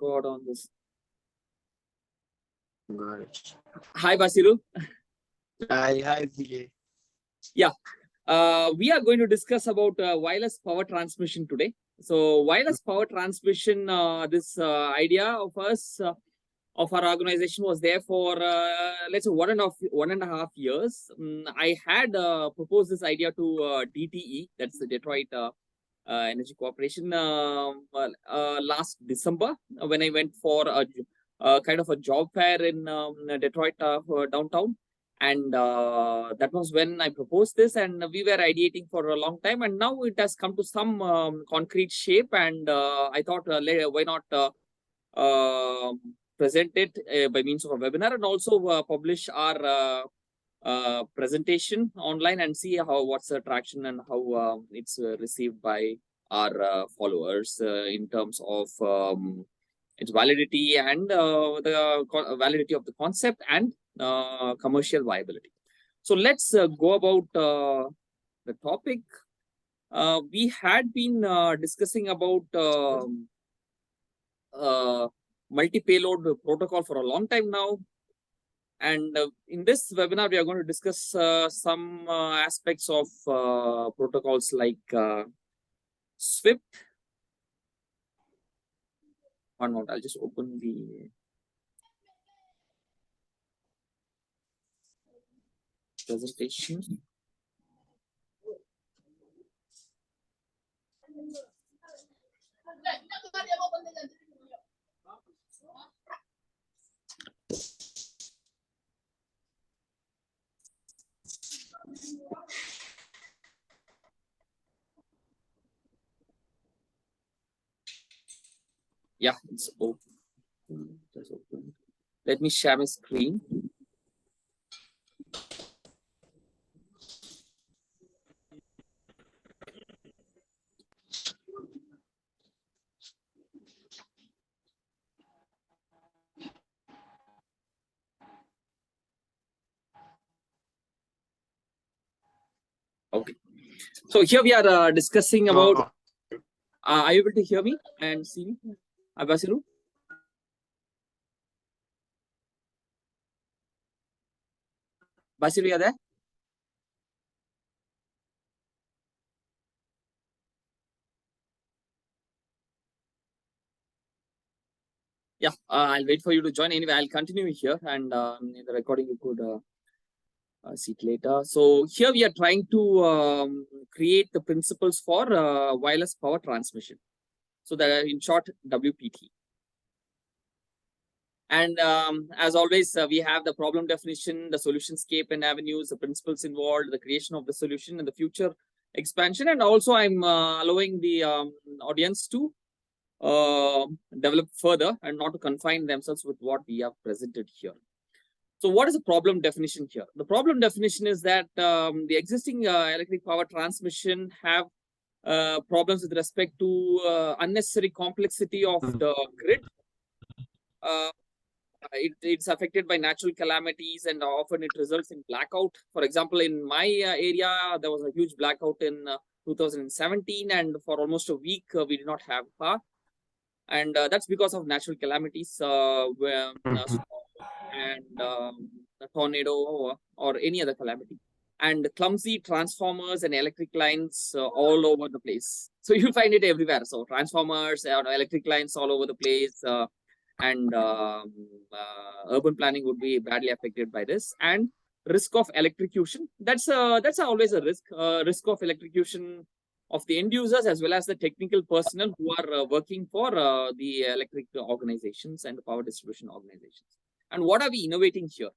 record on this. Right. Hi, Basiru. Hi, VJ. Yeah, we are going to discuss about wireless power transmission today. So, wireless power transmission, this idea of us, of our organization was there for, let's say, 1.5 years. I had proposed this idea to DTE, that's the Detroit Energy Corporation, last December when I went for a kind of a job fair in Detroit downtown. And that was when I proposed this, and we were ideating for a long time, and now it has come to some concrete shape. And I thought, why not present it by means of a webinar, and also publish our presentation online and see what's the traction and how it's received by our followers in terms of its validity and the validity of the concept and commercial viability. So let's go about the topic. We had been discussing about multi-payload protocol for a long time now. And in this webinar, we are going to discuss some aspects of protocols like SWIPT. One moment, I'll just open the presentation. Yeah, it's open. Just open. Let me share my screen. Okay. So here we are discussing about. Are you able to hear me and see me, Basiru? Basiru, you are there? Yeah, I'll wait for you to join. Anyway, I'll continue here, and in the recording you could see it later. So here we are trying to create the principles for wireless power transmission. So that in short, WPT. And as always, we have the problem definition, the solution scape and avenues, the principles involved, the creation of the solution and the future expansion. And also I'm allowing the audience to develop further and not to confine themselves with what we have presented here. So what is the problem definition here? The problem definition is that the existing electric power transmission have problems with respect to unnecessary complexity of the grid. It's affected by natural calamities, and often it results in blackout. For example, in my area, there was a huge blackout in 2017, and for almost a week, we did not have power. And that's because of natural calamities, and a tornado or any other calamity. And clumsy transformers and electric lines all over the place. So you'll find it everywhere. So transformers or electric lines all over the place. And urban planning would be badly affected by this. And risk of electrocution. That's always a risk. Risk of electrocution of the end users as well as the technical personnel who are working for the electric organizations and the power distribution organizations. And what are we innovating here?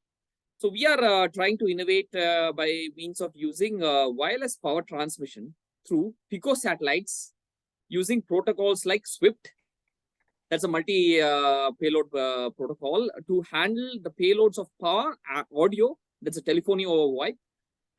So we are trying to innovate by means of using wireless power transmission through picosatellites using protocols like SWIPT. That's a multi-payload protocol to handle the payloads of power, audio, that's a telephony over VoIP,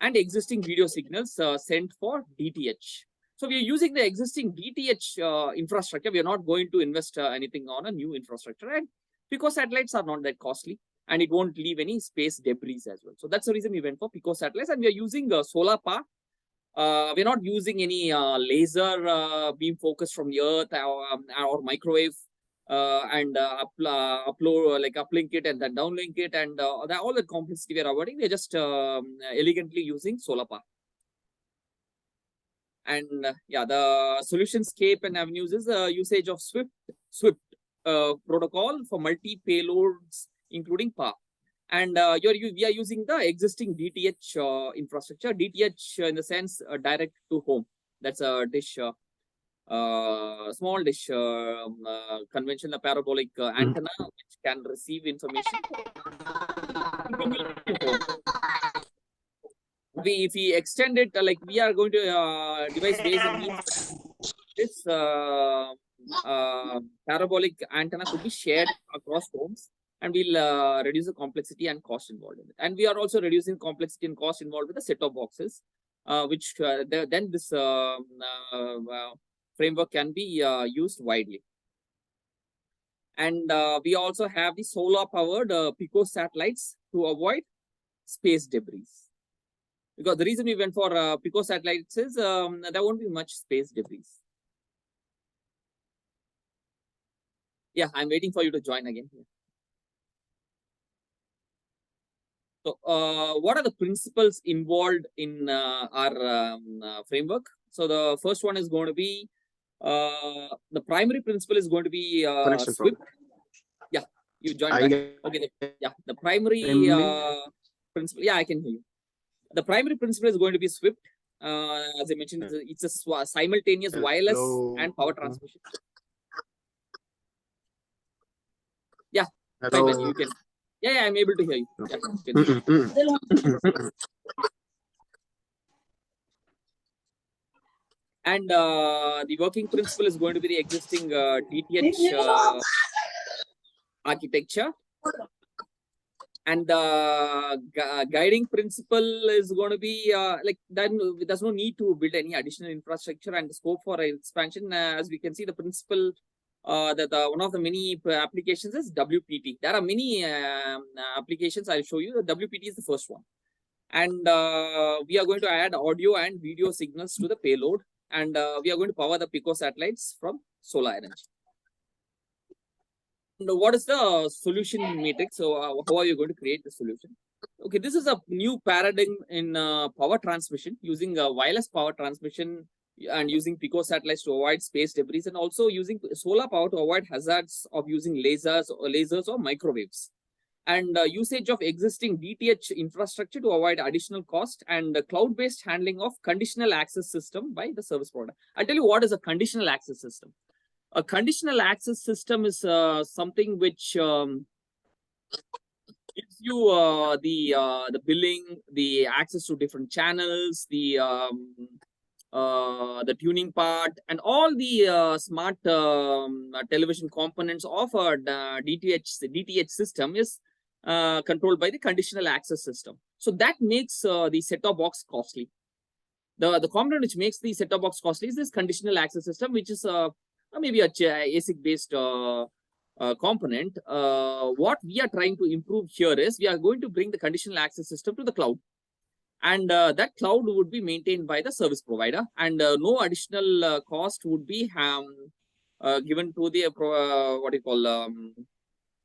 and existing video signals sent for DTH. So we are using the existing DTH infrastructure. We are not going to invest anything on a new infrastructure. And picosatellites are not that costly, and it won't leave any space debris as well. So that's the reason we went for picosatellites, and we are using solar power. We're not using any laser beam focus from the earth or microwave and upload like uplink it and then downlink it, and all the complexity we are avoiding. We're just elegantly using Solapa. And yeah, the solution scape and avenues is usage of SWIPT protocol for multi payloads, including PA. And we are using the existing DTH infrastructure. DTH in the sense direct to home. That's a dish, small dish, conventional parabolic antenna which can receive information. If we extend it, like we are going to device ways and means, this parabolic antenna could be shared across homes, and we'll reduce the complexity and cost involved in it. And we are also reducing complexity and cost involved with the set-top boxes, which then this framework can be used widely. And we also have the solar-powered Picosatellites to avoid space debris. Because the reason we went for Picosatellites is there won't be much space debris. Yeah, I'm waiting for you to join again. So, what are the principles involved in our framework? So, the first one is going to be the primary principle is going to be SWIPT. Yeah, you joined. Okay, the primary principle. Yeah, I can hear you. The primary principle is going to be SWIPT. As I mentioned, it's a simultaneous wireless and power transmission. Yeah, you can. Yeah, I'm able to hear you. Yeah, and the working principle is going to be the existing DTH architecture. And the guiding principle is going to be like then there's no need to build any additional infrastructure, and the scope for expansion, as we can see, the principle that one of the many applications is WPT. There are many applications. I'll show you. The WPT is the first one, and we are going to add audio and video signals to the payload, and we are going to power the Picosatellites from solar energy. What is the solution matrix? So how are you going to create the solution? Okay, this is a new paradigm in power transmission, using wireless power transmission and using Picosatellites to avoid space debris, and also using solar power to avoid hazards of using lasers or microwaves, and usage of existing DTH infrastructure to avoid additional cost, and cloud-based handling of conditional access system by the service provider. I'll tell you what is a conditional access system. A conditional access system is something which gives you the billing, the access to different channels, the tuning part, and all the smart television components of a DTH system is controlled by the conditional access system. So that makes the set-top box costly. The component which makes the set-top box costly is this conditional access system, which is maybe a ASIC based component. What we are trying to improve here is we are going to bring the conditional access system to the cloud, and that cloud would be maintained by the service provider, and no additional cost would be given to the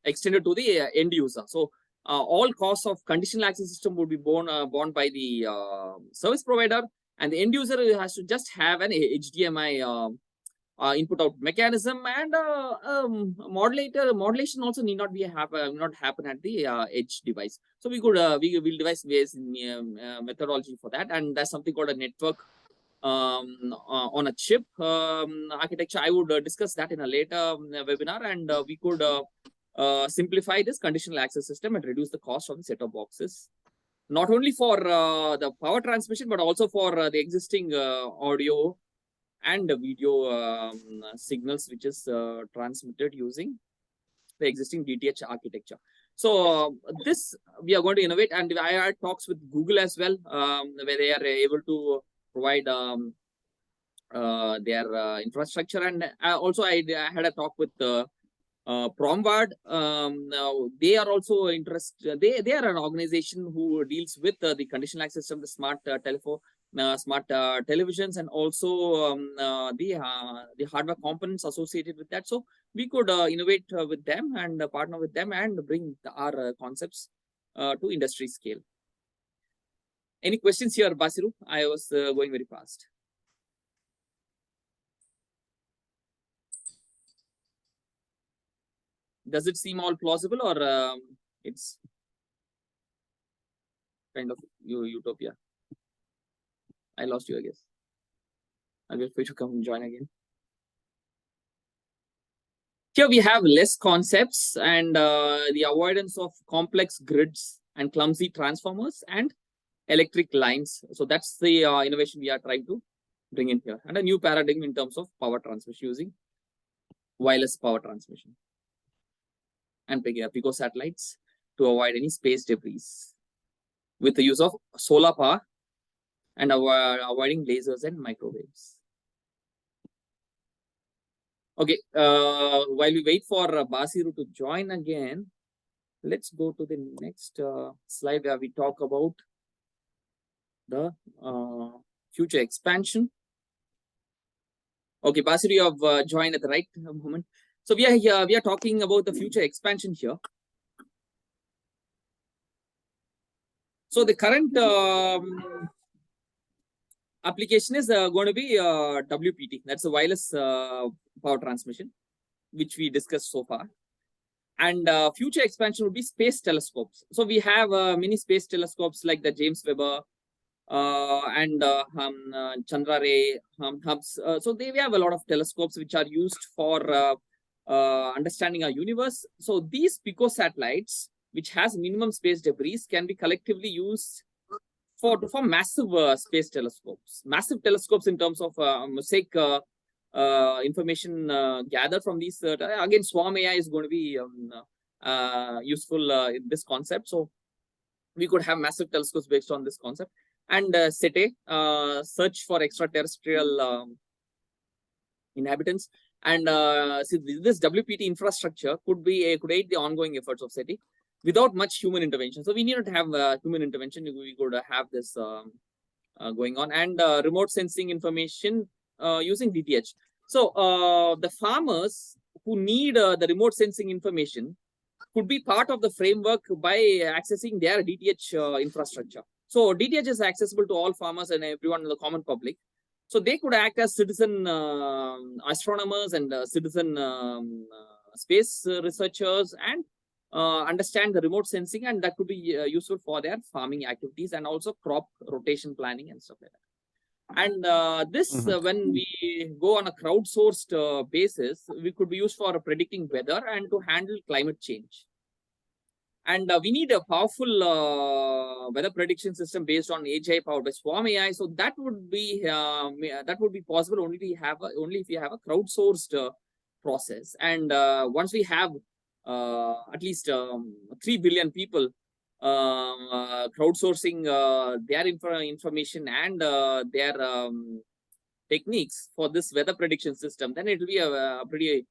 extended to the end user. So all costs of conditional access system would be borne by the service provider, and the end user has to just have an HDMI input out mechanism, and modulation also need not happen at the edge device. So we could we will device based methodology for that, and that's something called a network on a chip architecture. I would discuss that in a later webinar, and we could simplify this conditional access system and reduce the cost of the set-top boxes, not only for the power transmission but also for the existing audio and the video signals, which is transmitted using the existing DTH architecture. So this we are going to innovate, and I had talks with Google as well, where they are able to provide their infrastructure, and also I had a talk with Promward. They are also interested. They are an organization who deals with the conditional access system, the smart smart televisions, and also the hardware components associated with that. So we could innovate with them and partner with them and bring our concepts to industry scale. Any questions here, Basiru? I was going very fast. Does it seem all plausible, or it's kind of utopia? I lost you, I guess. I'll wait for you to come and join again. Here we have less concepts and the avoidance of complex grids and clumsy transformers and electric lines. So that's the innovation we are trying to bring in here, and a new paradigm in terms of power transmission using wireless power transmission and Picosatellites to avoid any space debris with the use of solar power and avoiding lasers and microwaves. Okay, while we wait for Basiru to join again, let's go to the next slide where we talk about the future expansion. Okay, Basiru, you have joined at the right moment. So we are here, we are talking about the future expansion here. So the current application is going to be WPT. That's a wireless power transmission, which we discussed so far. And future expansion would be space telescopes. So we have many space telescopes like the James Webb and Chandra Ray hubs. So we have a lot of telescopes which are used for understanding our universe. So these picosatellites, which has minimum space debris, can be collectively used for massive space telescopes. Massive telescopes in terms of mosaic information gathered from these. Again, swarm AI is going to be useful in this concept. So we could have massive telescopes based on this concept. And SETE, search for extraterrestrial inhabitants. And this WPT infrastructure could aid the ongoing efforts of SETI without much human intervention. So we need to have human intervention. We could have this going on, and remote sensing information using DTH. So the farmers who need the remote sensing information could be part of the framework by accessing their DTH infrastructure. So DTH is accessible to all farmers and everyone in the common public. So they could act as citizen astronomers and citizen space researchers and understand the remote sensing, and that could be useful for their farming activities and also crop rotation planning and stuff like that. And this, when we go on a crowdsourced basis, we could be used for predicting weather and to handle climate change. And we need a powerful weather prediction system based on AGI powered by swarm AI. So that would be possible only if you have a crowdsourced process. And once we have at least 3 billion people crowdsourcing their information and their techniques for this weather prediction system, then it will be a pretty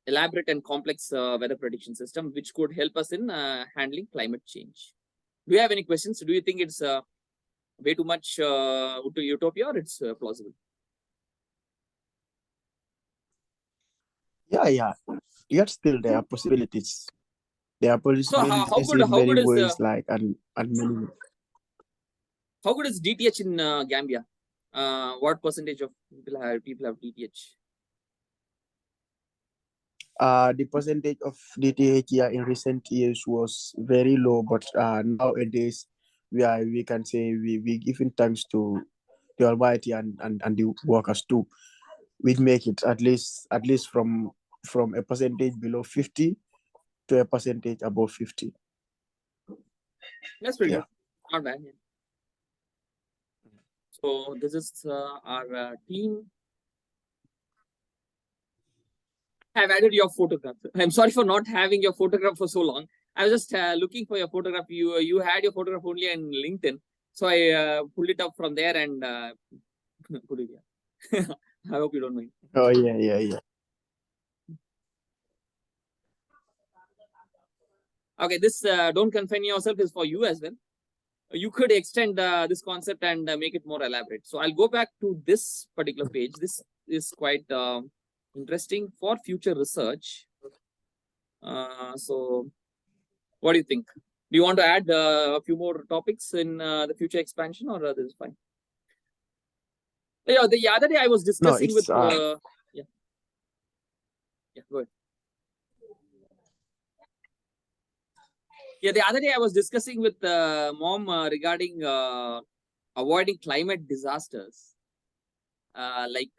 elaborate and complex weather prediction system, which could help us in handling climate change. Do you have any questions? Do you think it's way too much to utopia, or it's plausible? Yeah. Yet still there are possibilities. There are possibilities in many ways, like and many. How good is DTH in Gambia? What percentage of people have DTH? The percentage of DTH here in recent years was very low, but nowadays we can say we giving thanks to the Almighty and the workers too. We make it at least from a percentage below 50 to a percentage above 50. That's pretty good. Not bad. Yeah. So this is our team. I've added your photograph. I'm sorry for not having your photograph for so long. I was just looking for your photograph. You had your photograph only on LinkedIn, so I pulled it up from there and put it here. I hope you don't mind. Oh yeah. Okay, this don't confine yourself is for you as well. you could extend this concept and make it more elaborate. So I'll go back to this particular page. This is quite interesting for future research. So what do you think? Do you want to add a few more topics in the future expansion, or this is fine? Yeah, the other day I was discussing with yeah, go ahead. Yeah, the other day I was discussing with mom regarding avoiding climate disasters like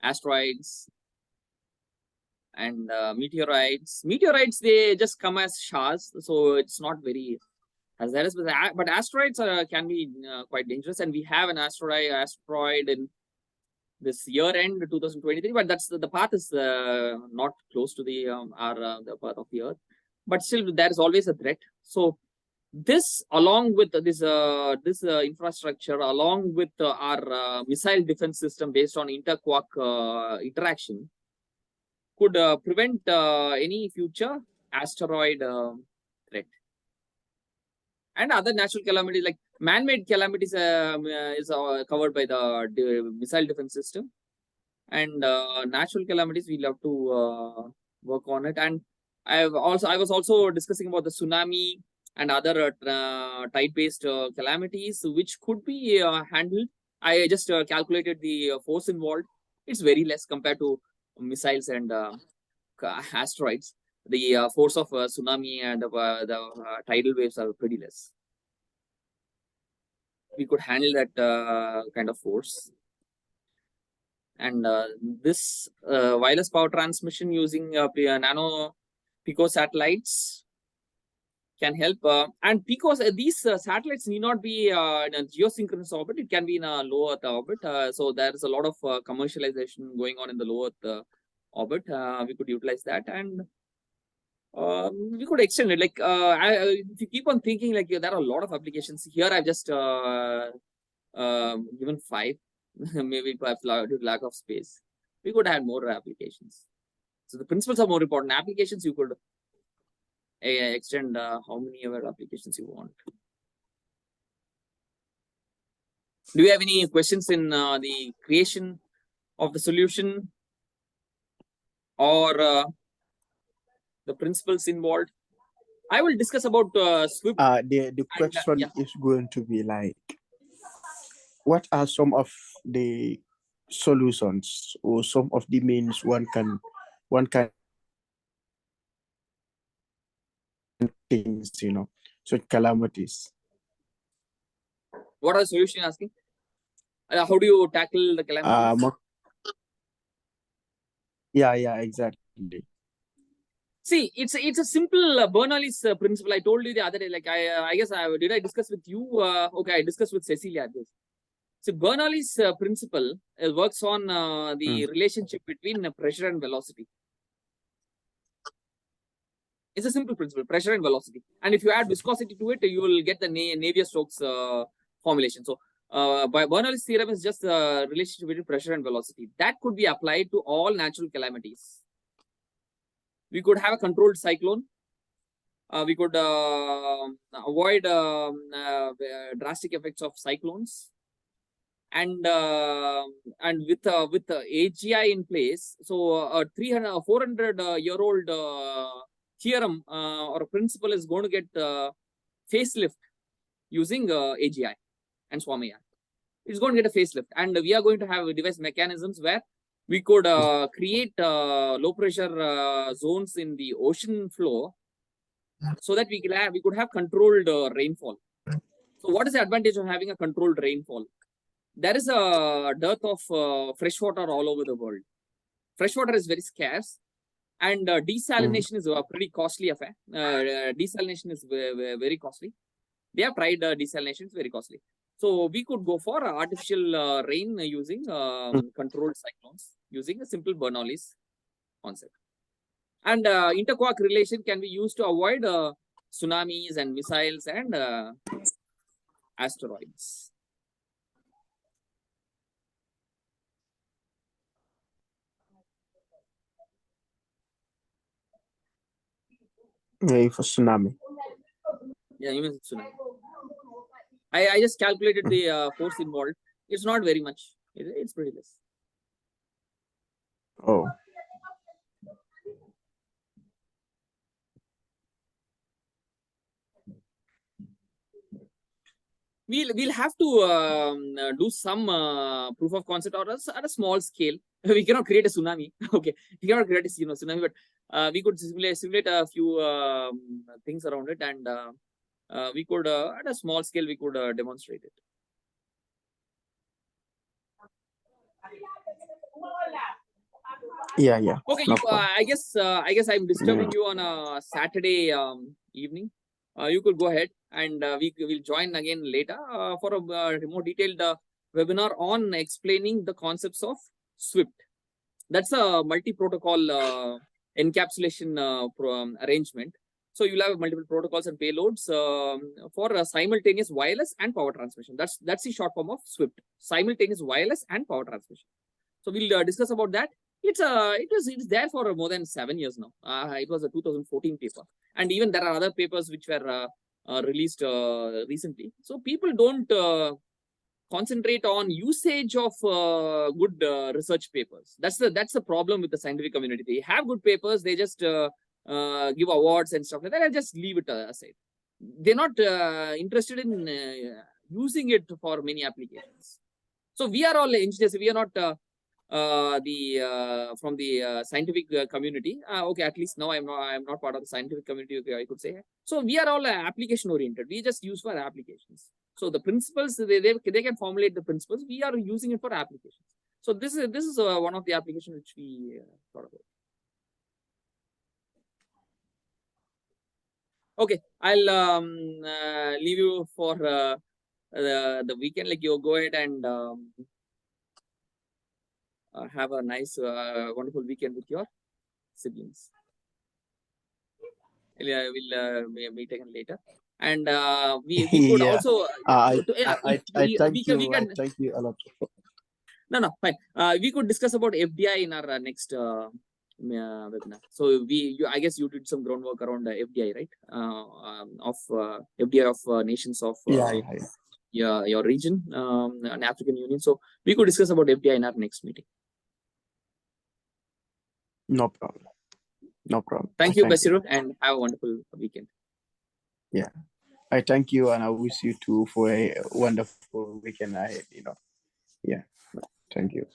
asteroids and meteorites. Meteorites, they just come as showers, so it's not very hazardous. But asteroids can be quite dangerous, and we have an asteroid in this year end 2023. But that's the path is not close to the the path of the Earth, but still there is always a threat. So this, along with this infrastructure, along with our missile defense system based on inter-quark interaction, could prevent any future asteroid threat. And other natural calamities, like man-made calamities, is covered by the missile defense system. And natural calamities, we'll have to work on it. And I was also discussing about the tsunami and other tide-based calamities, which could be handled. I just calculated the force involved. It's very less compared to missiles and asteroids. The force of tsunami and the tidal waves are pretty less. We could handle that kind of force. And this wireless power transmission using nano picosatellites can help. And because these satellites need not be in a geosynchronous orbit, it can be in a low Earth orbit. So there's a lot of commercialization going on in the low Earth orbit. We could utilize that, and we could extend it. Like if you keep on thinking, like there are a lot of applications here. I've just given 5. Maybe by lack of space, we could add more applications. So the principles are more important. Applications, you could extend how many other applications you want. Do you have any questions in the creation of the solution or the principles involved? I will discuss about SWIPT. The question is going to be like, what are some of the solutions or some of the means one can things, such calamities? What are the solutions asking? How do you tackle the calamities? Yeah, exactly. See, it's a simple Bernoulli's principle. I told you the other day. Like I guess did I discuss with you? Okay, I discussed with Cecilia this. So Bernoulli's principle works on the relationship between pressure and velocity. It's a simple principle: pressure and velocity. And if you add viscosity to it, you will get the Navier-Stokes formulation. So by Bernoulli's theorem is just the relationship between pressure and velocity. That could be applied to all natural calamities. We could have a controlled cyclone. We could avoid drastic effects of cyclones, and with AGI in place, so a 400-year-old theorem or principle is going to get facelift using AGI and SWAM AI. It's going to get a facelift, and we are going to have device mechanisms where we could create low pressure zones in the ocean floor, so that we could have controlled rainfall. So what is the advantage of having a controlled rainfall? There is a dearth of fresh water all over the world. Fresh water is very scarce, and desalination is a pretty costly affair. Desalination is very costly. They have tried desalination; it's very costly. So we could go for artificial rain using controlled cyclones, using a simple Bernoulli's concept. And interquark relation can be used to avoid tsunamis and missiles and asteroids. Yeah, for tsunami. Yeah, even tsunami. I just calculated the force involved. It's not very much. It's pretty less. Oh. We'll have to do some proof of concept or at a small scale. We cannot create a tsunami. Okay, we cannot create a tsunami, but we could simulate a few things around it, and we could at a small scale we could demonstrate it. Yeah, yeah. Okay, No you, I guess I'm disturbing you on a Saturday evening. You could go ahead and we will join again later for a more detailed webinar on explaining the concepts of SWIPT. That's a multi-protocol encapsulation arrangement. So you'll have multiple protocols and payloads for simultaneous wireless and power transmission. That's the short form of SWIPT, simultaneous wireless and power transmission. So we'll discuss about that. It's there for more than 7 years now. It was a 2014 paper, and even there are other papers which were released recently. So people don't concentrate on usage of good research papers. That's the problem with the scientific community. They have good papers, they just give awards and stuff like that, and just leave it aside. They're not interested in using it for many applications. So we are all engineers. We are not from the scientific community. Okay, at least now I'm not part of the scientific community. Okay, I could say. So we are all application oriented. We just use for applications. So the principles they can formulate the principles. We are using it for applications. So this is one of the applications which we thought about. Okay, I'll leave you for the weekend. Like you go ahead and have a nice, wonderful weekend with your siblings. We'll meet again later, and we could Yeah. also. I thank you. I thank you a lot. No, fine. We could discuss about FDI in our next webinar. So I guess you did some groundwork around FDI, right? Of FDI of nations of your region, and African Union. So we could discuss about FDI in our next meeting. No problem. No problem. Thank you, Basiru, and have a wonderful weekend. Yeah, I thank you, and I wish you too for a wonderful weekend ahead. Yeah, thank you.